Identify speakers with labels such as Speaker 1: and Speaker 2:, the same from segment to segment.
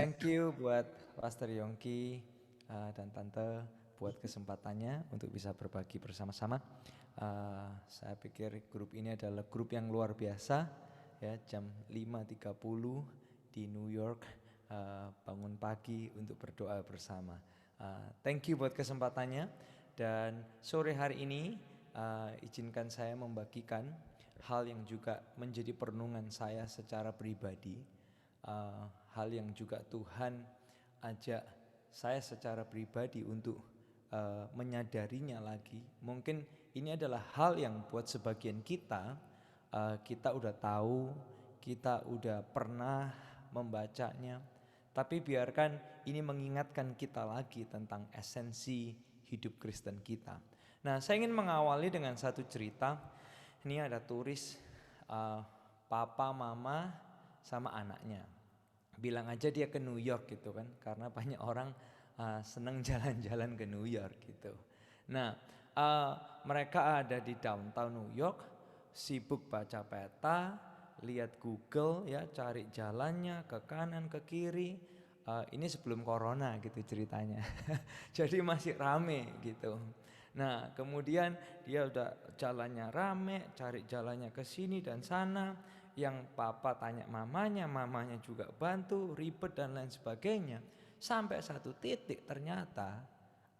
Speaker 1: Thank you buat Pastor Yongki dan Tante buat kesempatannya untuk bisa berbagi bersama-sama. Saya pikir grup ini adalah grup yang luar biasa ya, jam 5.30 di New York bangun pagi untuk berdoa bersama. Thank you buat kesempatannya dan sore hari ini izinkan saya membagikan hal yang juga menjadi perenungan saya secara pribadi. Hal yang juga Tuhan ajak saya secara pribadi untuk menyadarinya lagi. Mungkin ini adalah hal yang buat sebagian kita, kita udah tahu, kita udah pernah membacanya, tapi biarkan ini mengingatkan kita lagi tentang esensi hidup Kristen kita. Nah, saya ingin mengawali dengan satu cerita. Ini ada turis papa, mama, sama anaknya. Bilang aja dia ke New York gitu kan, karena banyak orang seneng jalan-jalan ke New York gitu. Nah, mereka ada di downtown New York, sibuk baca peta, lihat Google ya, cari jalannya ke kanan ke kiri. Ini sebelum corona gitu ceritanya. Jadi masih rame gitu. Nah, kemudian dia udah jalannya rame, cari jalannya ke sini dan sana. Yang papa tanya mamanya, mamanya juga bantu, ribet dan lain sebagainya. Sampai satu titik ternyata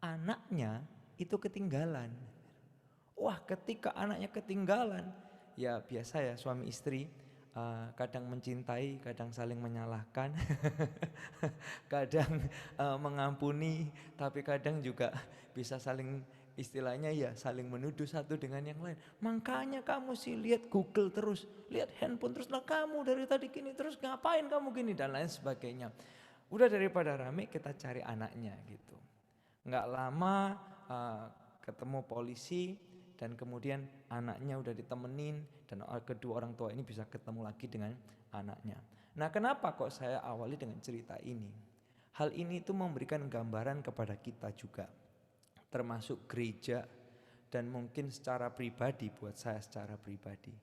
Speaker 1: anaknya itu ketinggalan. Wah, ketika anaknya ketinggalan, ya biasa ya suami istri kadang mencintai, kadang saling menyalahkan, kadang mengampuni, tapi kadang juga bisa saling istilahnya ya saling menuduh satu dengan yang lain. Makanya kamu sih lihat Google terus, lihat handphone terus, lah kamu dari tadi gini terus ngapain kamu gini dan lain sebagainya. Udah daripada rame kita cari anaknya gitu. Nggak lama ketemu polisi dan kemudian anaknya udah ditemenin dan kedua orang tua ini bisa ketemu lagi dengan anaknya. Nah, kenapa kok saya awali dengan cerita ini? Hal ini itu memberikan gambaran kepada kita juga, termasuk gereja dan mungkin secara pribadi buat saya secara pribadi.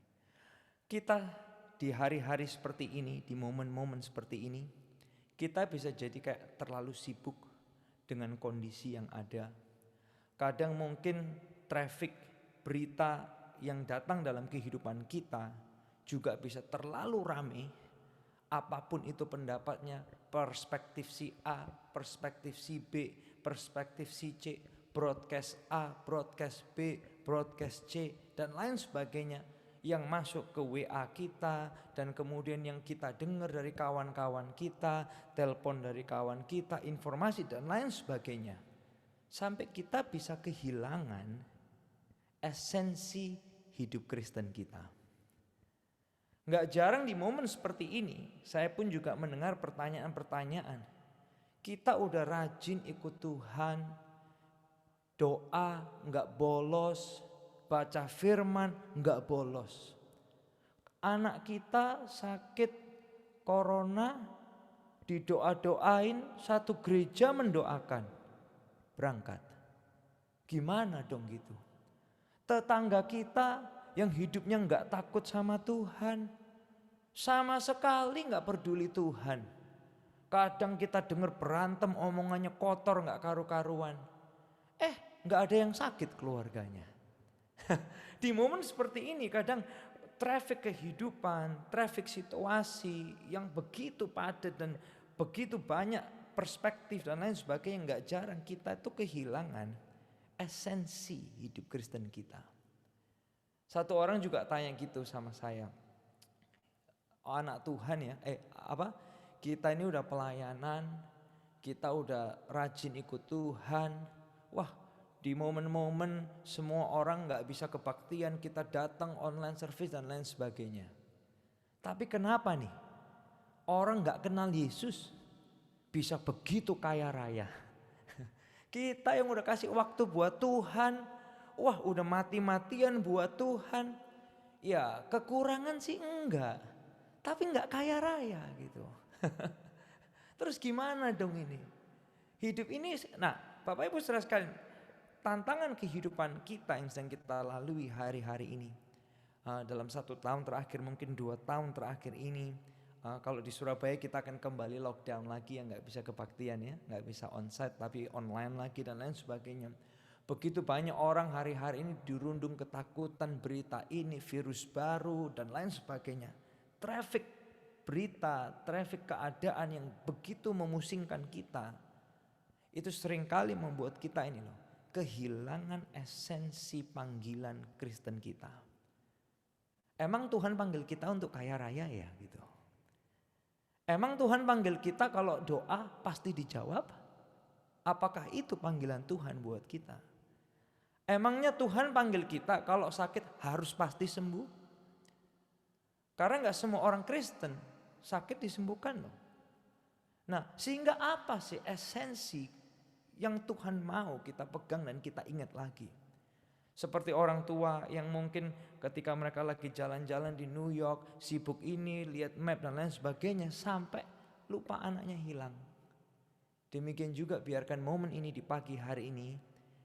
Speaker 1: Kita di hari-hari seperti ini, di momen-momen seperti ini, kita bisa jadi kayak terlalu sibuk dengan kondisi yang ada. Kadang mungkin traffic berita yang datang dalam kehidupan kita juga bisa terlalu ramai. Apapun itu pendapatnya, perspektif si A, perspektif si B, perspektif si C, broadcast A, broadcast B, broadcast C, dan lain sebagainya yang masuk ke WA kita dan kemudian yang kita dengar dari kawan-kawan kita, telepon dari kawan kita, informasi dan lain sebagainya. Sampai kita bisa kehilangan esensi hidup Kristen kita. Nggak jarang di momen seperti ini, saya pun juga mendengar pertanyaan-pertanyaan. Kita udah rajin ikut Tuhan, doa nggak bolos, baca firman nggak bolos. Anak kita sakit corona, didoa-doain, satu gereja mendoakan, berangkat. Gimana dong gitu? Tetangga kita yang hidupnya nggak takut sama Tuhan, sama sekali nggak peduli Tuhan. Kadang kita dengar berantem, omongannya kotor nggak karu-karuan. Nggak ada yang sakit keluarganya. Di momen seperti ini kadang traffic kehidupan, traffic situasi yang begitu padat dan begitu banyak perspektif dan lain sebagainya, nggak jarang kita itu kehilangan esensi hidup Kristen kita. Satu orang juga tanya gitu sama saya, anak Tuhan ya, kita ini udah pelayanan, kita udah rajin ikut Tuhan, wah di momen-momen semua orang gak bisa kebaktian, kita datang online service dan lain sebagainya. Tapi kenapa nih orang gak kenal Yesus bisa begitu kaya raya? Kita yang udah kasih waktu buat Tuhan, wah udah mati-matian buat Tuhan, ya kekurangan sih enggak, tapi enggak kaya raya gitu. Terus gimana dong ini? Hidup ini, nah Bapak Ibu saudara sekalian, tantangan kehidupan kita yang sedang kita lalui hari-hari ini, dalam 1 tahun terakhir, mungkin 2 tahun terakhir ini, Kalau di Surabaya kita akan kembali lockdown lagi, ya nggak bisa kebaktian ya, nggak bisa onsite tapi online lagi dan lain sebagainya. Begitu banyak orang hari-hari ini dirundung ketakutan, berita ini, virus baru dan lain sebagainya. Traffic berita, traffic keadaan yang begitu memusingkan kita. Itu seringkali membuat kita ini loh, kehilangan esensi panggilan Kristen kita. Emang Tuhan panggil kita untuk kaya raya ya gitu. Emang Tuhan panggil kita kalau doa pasti dijawab? Apakah itu panggilan Tuhan buat kita? Emangnya Tuhan panggil kita kalau sakit harus pasti sembuh? Karena gak semua orang Kristen sakit disembuhkan loh. Nah, sehingga apa sih esensi yang Tuhan mau kita pegang dan kita ingat lagi? Seperti orang tua yang mungkin ketika mereka lagi jalan-jalan di New York, sibuk ini, lihat map dan lain sebagainya, sampai lupa anaknya hilang. Demikian juga biarkan momen ini di pagi hari ini,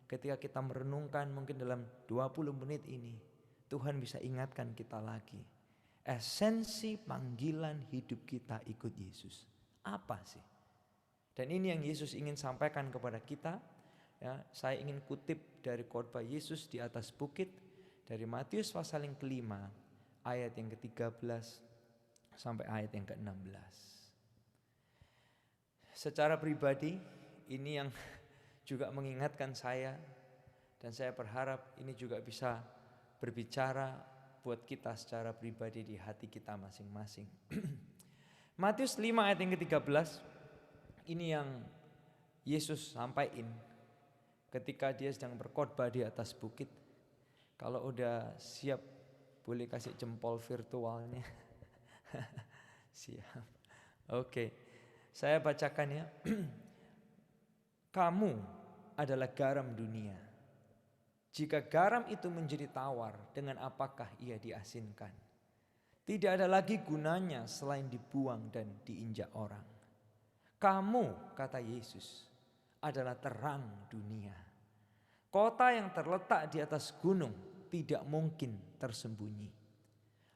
Speaker 1: ketika kita merenungkan mungkin dalam 20 menit ini, Tuhan bisa ingatkan kita lagi. Esensi panggilan hidup kita ikut Yesus. Apa sih? Dan ini yang Yesus ingin sampaikan kepada kita. Ya, saya ingin kutip dari khotbah Yesus di atas bukit dari Matius pasal yang kelima ayat yang ke-13 sampai ayat yang ke-16. Secara pribadi ini yang juga mengingatkan saya, dan saya berharap ini juga bisa berbicara buat kita secara pribadi di hati kita masing-masing. Matius 5 ayat yang ke-13 ini yang Yesus sampaikan ketika dia sedang berkhotbah di atas bukit. Kalau udah siap boleh kasih jempol virtualnya. Siap. Oke. Saya bacakan ya. Kamu adalah garam dunia. Jika garam itu menjadi tawar, dengan apakah ia diasinkan? Tidak ada lagi gunanya selain dibuang dan diinjak orang. Kamu, kata Yesus, adalah terang dunia. Kota yang terletak di atas gunung tidak mungkin tersembunyi.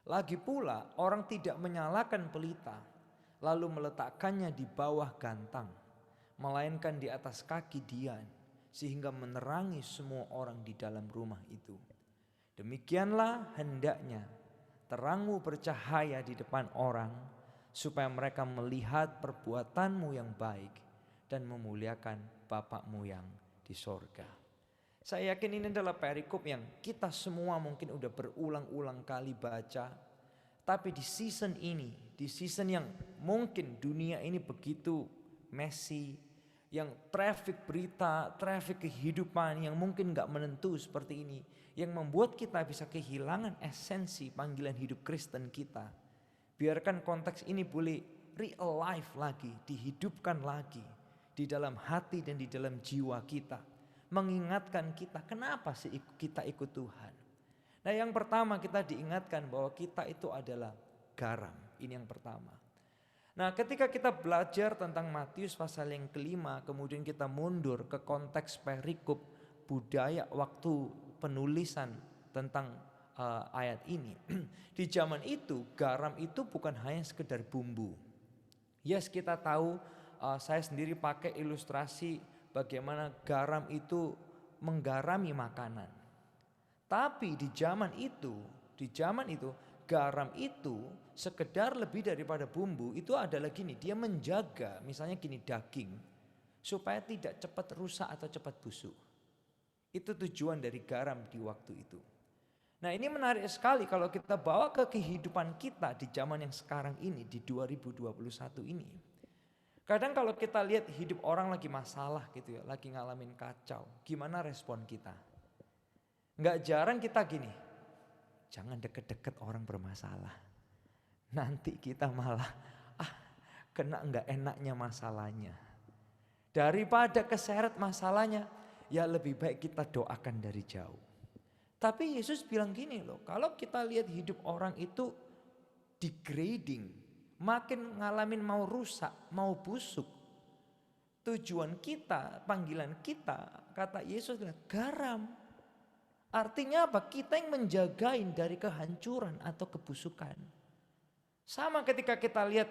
Speaker 1: Lagi pula orang tidak menyalakan pelita lalu meletakkannya di bawah gantang, melainkan di atas kaki dian, sehingga menerangi semua orang di dalam rumah itu. Demikianlah hendaknya terangmu bercahaya di depan orang, supaya mereka melihat perbuatanmu yang baik dan memuliakan Bapakmu yang di sorga. Saya yakin ini adalah perikop yang kita semua mungkin udah berulang-ulang kali baca. Tapi di season ini, di season yang mungkin dunia ini begitu messy, yang traffic berita, traffic kehidupan yang mungkin gak menentu seperti ini, yang membuat kita bisa kehilangan esensi panggilan hidup Kristen kita. Biarkan konteks ini boleh real life lagi, dihidupkan lagi di dalam hati dan di dalam jiwa kita, mengingatkan kita kenapa sih kita ikut Tuhan. Nah, yang pertama kita diingatkan bahwa kita itu adalah garam. Ini yang pertama. Nah, ketika kita belajar tentang Matius pasal yang kelima, kemudian kita mundur ke konteks perikop budaya waktu penulisan tentang ayat ini. Di zaman itu garam itu bukan hanya sekedar bumbu. Yes, kita tahu, saya sendiri pakai ilustrasi bagaimana garam itu menggarami makanan. Tapi di zaman itu garam itu sekedar lebih daripada bumbu. Itu adalah gini, dia menjaga misalnya gini daging supaya tidak cepat rusak atau cepat busuk. Itu tujuan dari garam di waktu itu. Nah, ini menarik sekali kalau kita bawa ke kehidupan kita di zaman yang sekarang ini, di 2021 ini. Kadang kalau kita lihat hidup orang lagi masalah gitu ya, lagi ngalamin kacau, gimana respon kita? Nggak jarang kita gini, jangan deket-deket orang bermasalah. Nanti kita malah kena nggak enaknya masalahnya. Daripada keseret masalahnya, ya lebih baik kita doakan dari jauh. Tapi Yesus bilang gini loh, kalau kita lihat hidup orang itu degrading, makin ngalamin mau rusak, mau busuk. Tujuan kita, panggilan kita, kata Yesus adalah garam. Artinya apa? Kita yang menjagain dari kehancuran atau kebusukan. Sama ketika kita lihat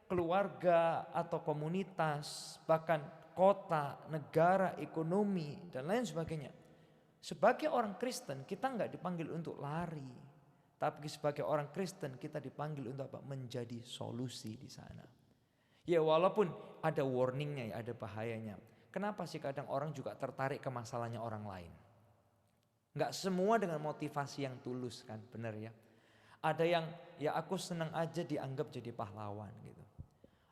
Speaker 1: keluarga atau komunitas, bahkan kota, negara, ekonomi, dan lain sebagainya. Sebagai orang Kristen kita nggak dipanggil untuk lari, tapi sebagai orang Kristen kita dipanggil untuk apa? Menjadi solusi di sana. Ya walaupun ada warningnya, ya ada bahayanya. Kenapa sih kadang orang juga tertarik ke masalahnya orang lain? Nggak semua dengan motivasi yang tulus kan, benar ya. Ada yang ya aku senang aja dianggap jadi pahlawan gitu.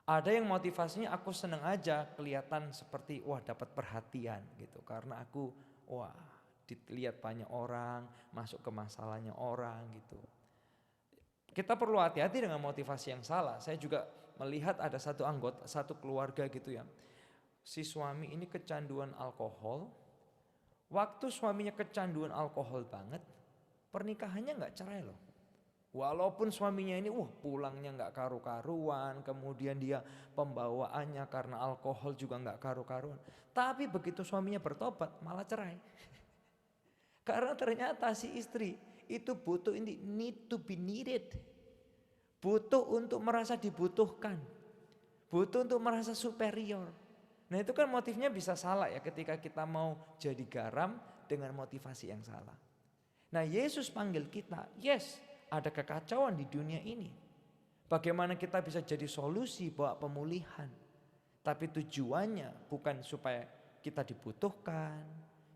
Speaker 1: Ada yang motivasinya aku senang aja kelihatan seperti wah dapat perhatian gitu. Karena aku wah dilihat banyak orang, masuk ke masalahnya orang gitu. Kita perlu hati-hati dengan motivasi yang salah. Saya juga melihat ada satu anggota, satu keluarga gitu ya. Si suami ini kecanduan alkohol. Waktu suaminya kecanduan alkohol banget, pernikahannya nggak cerai loh. Walaupun suaminya ini pulangnya nggak karu-karuan, kemudian dia pembawaannya karena alkohol juga nggak karu-karuan. Tapi begitu suaminya bertobat malah cerai. Karena ternyata si istri itu butuh ini, need to be needed. Butuh untuk merasa dibutuhkan. Butuh untuk merasa superior. Nah itu kan motifnya bisa salah ya ketika kita mau jadi garam dengan motivasi yang salah. Nah Yesus panggil kita, yes ada kekacauan di dunia ini. Bagaimana kita bisa jadi solusi buat pemulihan. Tapi tujuannya bukan supaya kita dibutuhkan,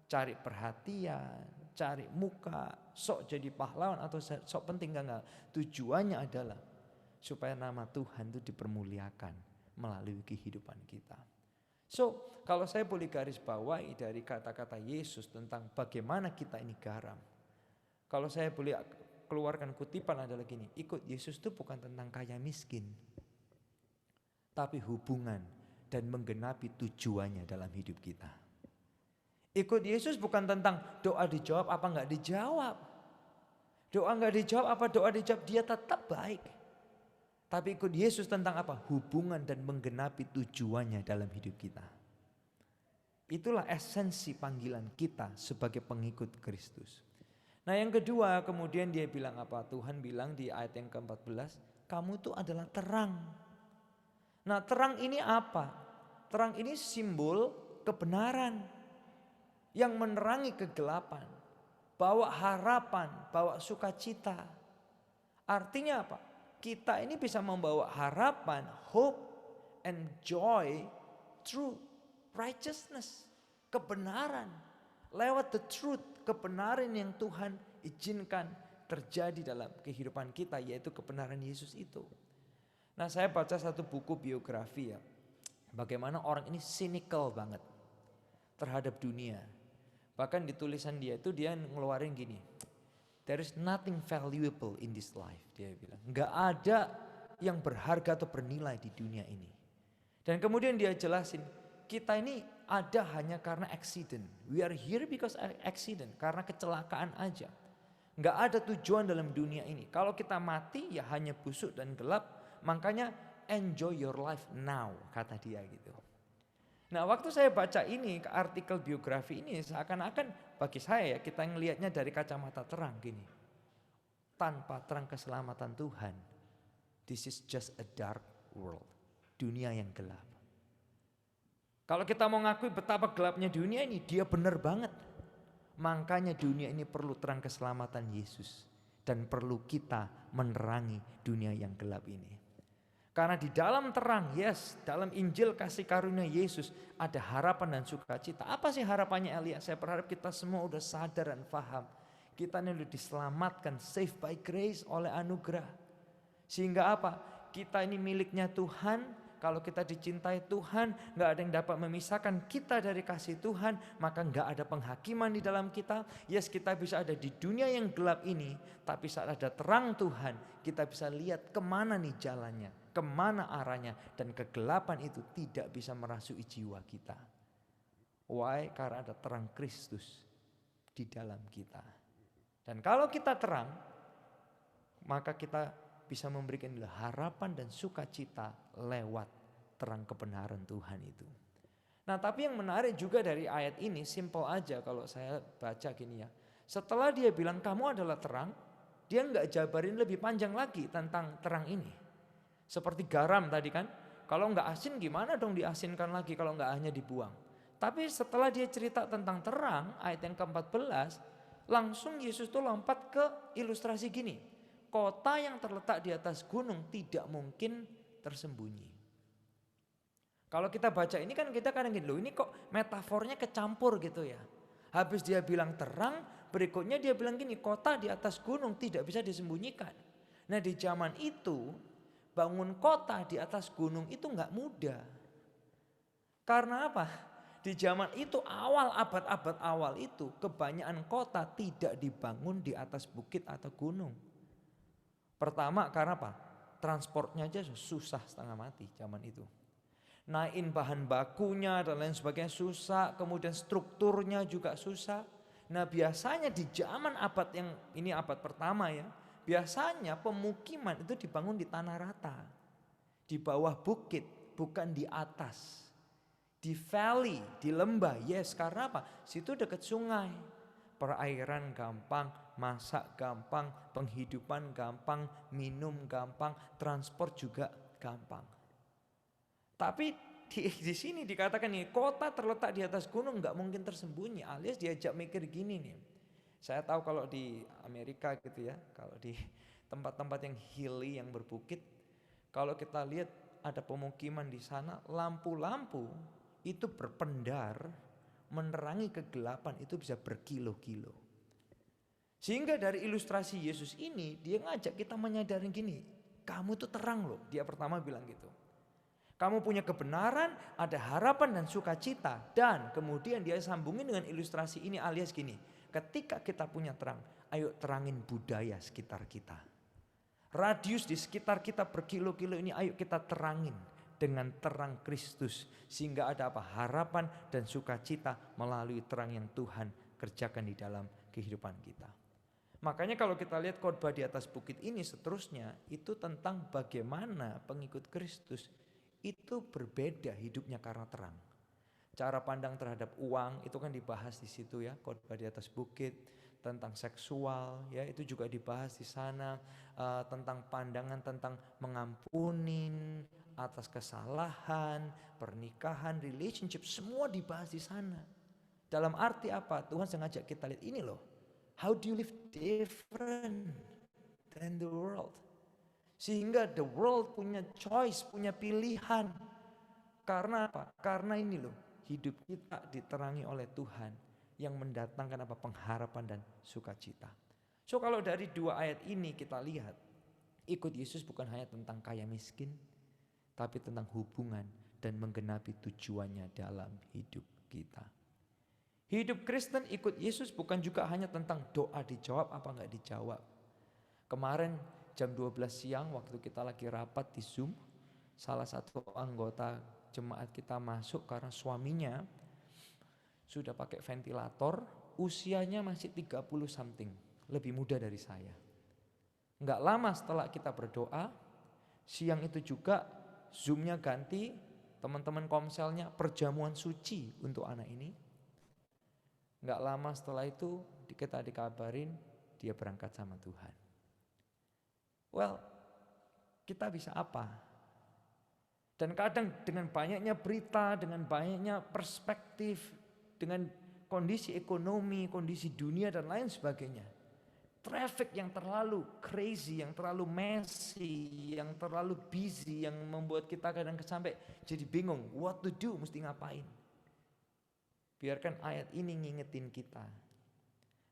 Speaker 1: cari perhatian, cari muka, sok jadi pahlawan atau sok penting enggak. Tujuannya adalah supaya nama Tuhan itu dipermuliakan melalui kehidupan kita. So, kalau saya boleh garis bawahi dari kata-kata Yesus tentang bagaimana kita ini garam. Kalau saya boleh keluarkan kutipan adalah gini, ikut Yesus itu bukan tentang kaya miskin. Tapi hubungan dan menggenapi tujuannya dalam hidup kita. Ikut Yesus bukan tentang doa dijawab apa enggak dijawab. Doa enggak dijawab apa doa dijawab, dia tetap baik. Tapi ikut Yesus tentang apa? Hubungan dan menggenapi tujuannya dalam hidup kita. Itulah esensi panggilan kita sebagai pengikut Kristus. Nah yang kedua kemudian dia bilang apa? Tuhan bilang di ayat yang ke-14, kamu tuh adalah terang. Nah terang ini apa? Terang ini simbol kebenaran yang menerangi kegelapan. Bawa harapan, bawa sukacita. Artinya apa? Kita ini bisa membawa harapan, hope and joy through righteousness, kebenaran. Lewat the truth, kebenaran yang Tuhan izinkan terjadi dalam kehidupan kita, yaitu kebenaran Yesus itu. Nah saya baca satu buku biografi ya, bagaimana orang ini cynical banget terhadap dunia. Bahkan di tulisan dia itu dia ngeluarin gini, there is nothing valuable in this life, dia bilang. Enggak ada yang berharga atau bernilai di dunia ini. Dan kemudian dia jelasin, kita ini ada hanya karena accident. We are here because accident, karena kecelakaan aja. Enggak ada tujuan dalam dunia ini. Kalau kita mati ya hanya busuk dan gelap, makanya enjoy your life now, kata dia gitu. Nah waktu saya baca ini artikel biografi ini seakan-akan bagi saya ya kita ngelihatnya dari kacamata terang gini. Tanpa terang keselamatan Tuhan, this is just a dark world. Dunia yang gelap. Kalau kita mau ngakui betapa gelapnya dunia ini, dia benar banget. Makanya dunia ini perlu terang keselamatan Yesus. Dan perlu kita menerangi dunia yang gelap ini. Karena di dalam terang, yes, dalam Injil kasih karunia Yesus ada harapan dan sukacita. Apa sih harapannya Elia? Saya berharap kita semua udah sadar dan paham. Kita ini udah diselamatkan, saved by grace oleh anugerah. Sehingga apa? Kita ini miliknya Tuhan. Kalau kita dicintai Tuhan, gak ada yang dapat memisahkan kita dari kasih Tuhan. Maka gak ada penghakiman di dalam kita. Yes, kita bisa ada di dunia yang gelap ini. Tapi saat ada terang Tuhan, kita bisa lihat kemana nih jalannya. Kemana arahnya, dan kegelapan itu tidak bisa merasuki jiwa kita. Why? Karena ada terang Kristus di dalam kita. Dan kalau kita terang, maka kita bisa memberikan harapan dan sukacita lewat terang kebenaran Tuhan itu. Nah tapi yang menarik juga dari ayat ini, simple aja kalau saya baca gini ya. Setelah dia bilang kamu adalah terang, dia nggak jabarin lebih panjang lagi tentang terang ini. Seperti garam tadi kan, kalau nggak asin gimana dong diasinkan lagi kalau nggak hanya dibuang. Tapi setelah dia cerita tentang terang, ayat yang ke-14, langsung Yesus tuh lompat ke ilustrasi gini. Kota yang terletak di atas gunung tidak mungkin tersembunyi. Kalau kita baca ini kan kita kadang gitu, loh ini kok metafornya kecampur gitu ya. Habis dia bilang terang, berikutnya dia bilang gini, kota di atas gunung tidak bisa disembunyikan. Nah di zaman itu, bangun kota di atas gunung itu nggak mudah. Karena apa? Di zaman itu abad-abad awal itu kebanyakan kota tidak dibangun di atas bukit atau gunung. Pertama karena apa? Transportnya aja susah setengah mati zaman itu. Naikin bahan bakunya dan lain sebagainya susah, kemudian strukturnya juga susah. Nah biasanya di zaman abad yang ini abad pertama ya, biasanya pemukiman itu dibangun di tanah rata, di bawah bukit, bukan di atas. Di valley, di lembah, yes karena apa? Situ dekat sungai, perairan gampang, masak gampang, penghidupan gampang, minum gampang, transport juga gampang. Tapi di sini dikatakan nih, kota terletak di atas gunung nggak mungkin tersembunyi, alias diajak mikir gini nih. Saya tahu kalau di Amerika gitu ya, kalau di tempat-tempat yang hilly, yang berbukit, kalau kita lihat ada pemukiman di sana, lampu-lampu itu berpendar, menerangi kegelapan itu bisa berkilo-kilo. Sehingga dari ilustrasi Yesus ini, dia ngajak kita menyadari gini, kamu tuh terang loh, dia pertama bilang gitu. Kamu punya kebenaran, ada harapan dan sukacita. Dan kemudian dia sambungin dengan ilustrasi ini alias gini. Ketika kita punya terang, ayo terangin budaya sekitar kita. Radius di sekitar kita berkilo-kilo ini ayo kita terangin dengan terang Kristus. Sehingga ada apa? Harapan dan sukacita melalui terang yang Tuhan kerjakan di dalam kehidupan kita. Makanya kalau kita lihat khotbah di atas bukit ini seterusnya, itu tentang bagaimana pengikut Kristus itu berbeda hidupnya karena terang. Cara pandang terhadap uang itu kan dibahas di situ ya, khotbah di atas bukit. Tentang seksual ya itu juga dibahas di sana. Tentang pandangan tentang mengampunin atas kesalahan, pernikahan, relationship, semua dibahas di sana. Dalam arti apa? Tuhan sengaja kita lihat ini loh. How do you live different than the world? Sehingga the world punya choice, punya pilihan. Karena apa? Karena ini loh, hidup kita diterangi oleh Tuhan yang mendatangkan apa? Pengharapan dan sukacita. So kalau dari dua ayat ini kita lihat, ikut Yesus bukan hanya tentang kaya miskin, tapi tentang hubungan dan menggenapi tujuannya dalam hidup kita. Hidup Kristen ikut Yesus bukan juga hanya tentang doa dijawab apa enggak dijawab. Kemarin jam 12 siang waktu kita lagi rapat di Zoom, salah satu anggota jemaat kita masuk karena suaminya sudah pakai ventilator, usianya masih 30 something, lebih muda dari saya. Enggak lama setelah kita berdoa, siang itu juga Zoom-nya ganti, teman-teman komselnya perjamuan suci untuk anak ini. Enggak lama setelah itu kita dikabarin dia berangkat sama Tuhan. Well, kita bisa apa? Dan kadang dengan banyaknya berita, dengan banyaknya perspektif, dengan kondisi ekonomi, kondisi dunia dan lain sebagainya. Traffic yang terlalu crazy, yang terlalu messy, yang terlalu busy, yang membuat kita kadang sampai jadi bingung what to do, mesti ngapain. Biarkan ayat ini ngingetin kita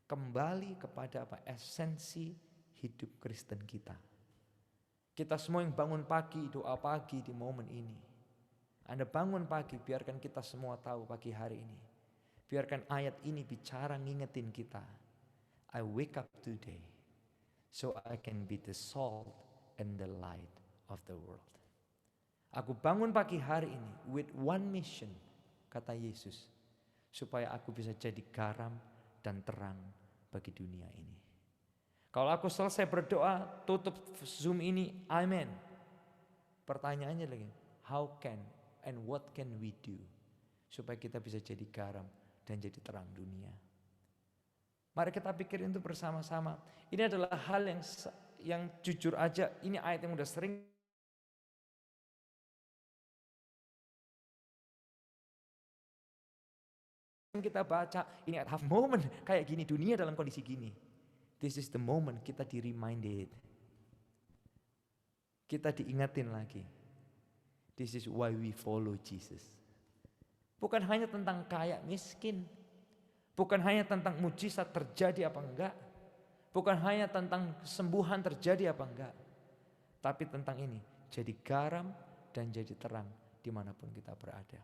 Speaker 1: kembali kepada apa? Esensi hidup Kristen kita. Kita semua yang bangun pagi, doa pagi di momen ini. Anda bangun pagi, biarkan kita semua tahu pagi hari ini. Biarkan ayat ini bicara ngingetin kita. I wake up today so I can be the salt and the light of the world. Aku bangun pagi hari ini with one mission, kata Yesus. Supaya aku bisa jadi garam dan terang bagi dunia ini. Kalau aku selesai berdoa, tutup Zoom ini, amen. Pertanyaannya lagi, how can and what can we do supaya kita bisa jadi garam dan jadi terang dunia. Mari kita pikirin itu bersama-sama. Ini adalah hal yang jujur aja, ini ayat yang udah sering kita baca, ini at half moment, kayak gini, dunia dalam kondisi gini. This is the moment kita di-reminded. Kita diingatin lagi. This is why we follow Jesus. Bukan hanya tentang kaya miskin. Bukan hanya tentang mujizat terjadi apa enggak. Bukan hanya tentang kesembuhan terjadi apa enggak. Tapi tentang ini, jadi garam dan jadi terang dimanapun kita berada.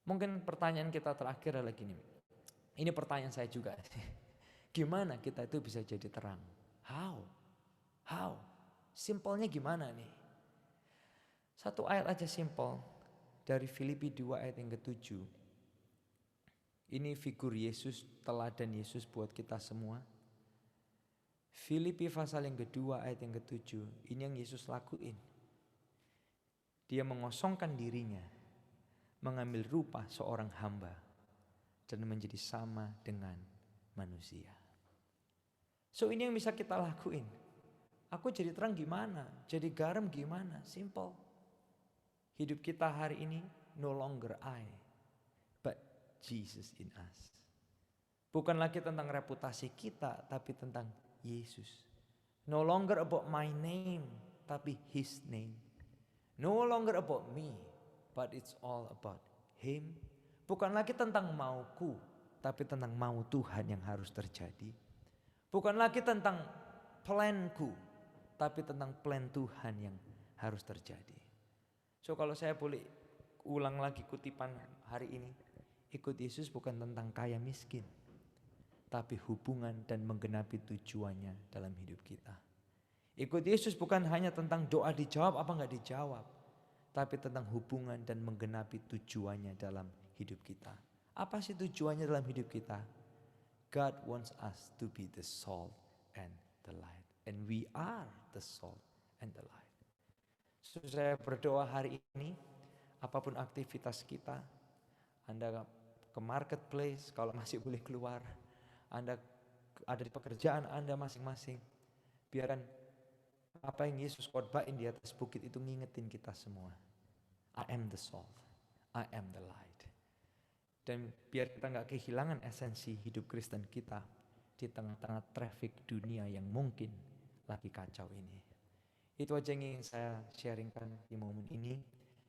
Speaker 1: Mungkin pertanyaan kita terakhir adalah gini. Ini pertanyaan saya juga. Gimana kita itu bisa jadi terang? How? Simpelnya gimana nih? Satu ayat aja simpel. Dari Filipi 2 ayat yang ke-7. Ini figur Yesus, teladan Yesus buat kita semua. Filipi pasal yang kedua ayat yang ke-7. Ini yang Yesus lakuin. Dia mengosongkan dirinya, mengambil rupa seorang hamba, dan menjadi sama dengan manusia. So ini yang bisa kita lakuin. Aku jadi terang gimana? Jadi garam gimana? Simple. Hidup kita hari ini no longer I, but Jesus in us. Bukan lagi tentang reputasi kita, tapi tentang Yesus. No longer about my name, tapi His name. No longer about me, but it's all about Him. Bukan lagi tentang mauku, tapi tentang mau Tuhan yang harus terjadi. Bukan lagi tentang planku, tapi tentang plan Tuhan yang harus terjadi. So kalau saya boleh ulang lagi kutipan hari ini. Ikut Yesus bukan tentang kaya miskin, tapi hubungan dan menggenapi tujuannya dalam hidup kita. Ikut Yesus bukan hanya tentang doa dijawab apa enggak dijawab, tapi tentang hubungan dan menggenapi tujuannya dalam hidup kita. Apa sih tujuannya dalam hidup kita? God wants us to be the salt and the light. And we are the salt and the light. So, saya berdoa hari ini, apapun aktivitas kita, Anda ke marketplace kalau masih boleh keluar, Anda ada di pekerjaan Anda masing-masing, biarkan apa yang Yesus khotbahin di atas bukit itu ngingetin kita semua. I am the salt, I am the light. Dan biar kita gak kehilangan esensi hidup Kristen kita di tengah-tengah traffic dunia yang mungkin lagi kacau ini. Itu aja yang ingin saya sharingkan di momen ini,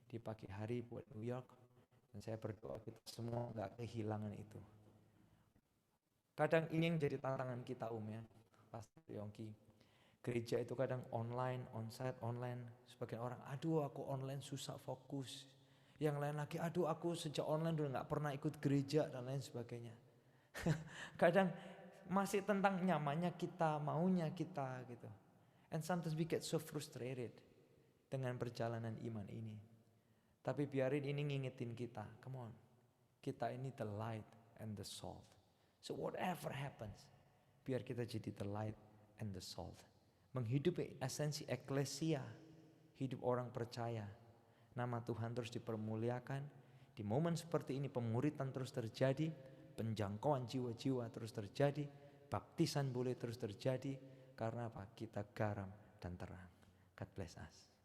Speaker 1: di pagi hari buat New York. Dan saya berdoa kita semua gak kehilangan itu. Kadang ini yang jadi tantangan kita ya, Pastor Yongki. Gereja itu kadang online, onsite, online. Sebagian orang, aduh aku online susah fokus. Yang lain lagi, aduh aku sejak online udah gak pernah ikut gereja dan lain sebagainya. Kadang masih tentang nyamannya kita, maunya kita gitu. And sometimes we get so frustrated dengan perjalanan iman ini. Tapi biarin ini ngingetin kita, come on. Kita ini the light and the salt. So whatever happens, biar kita jadi the light and the salt. Menghidupi esensi eklesia, hidup orang percaya. Nama Tuhan terus dipermuliakan. Di momen seperti ini pemuritan terus terjadi, penjangkauan jiwa-jiwa terus terjadi, baptisan boleh terus terjadi. Karena apa? Kita garam dan terang. God bless us.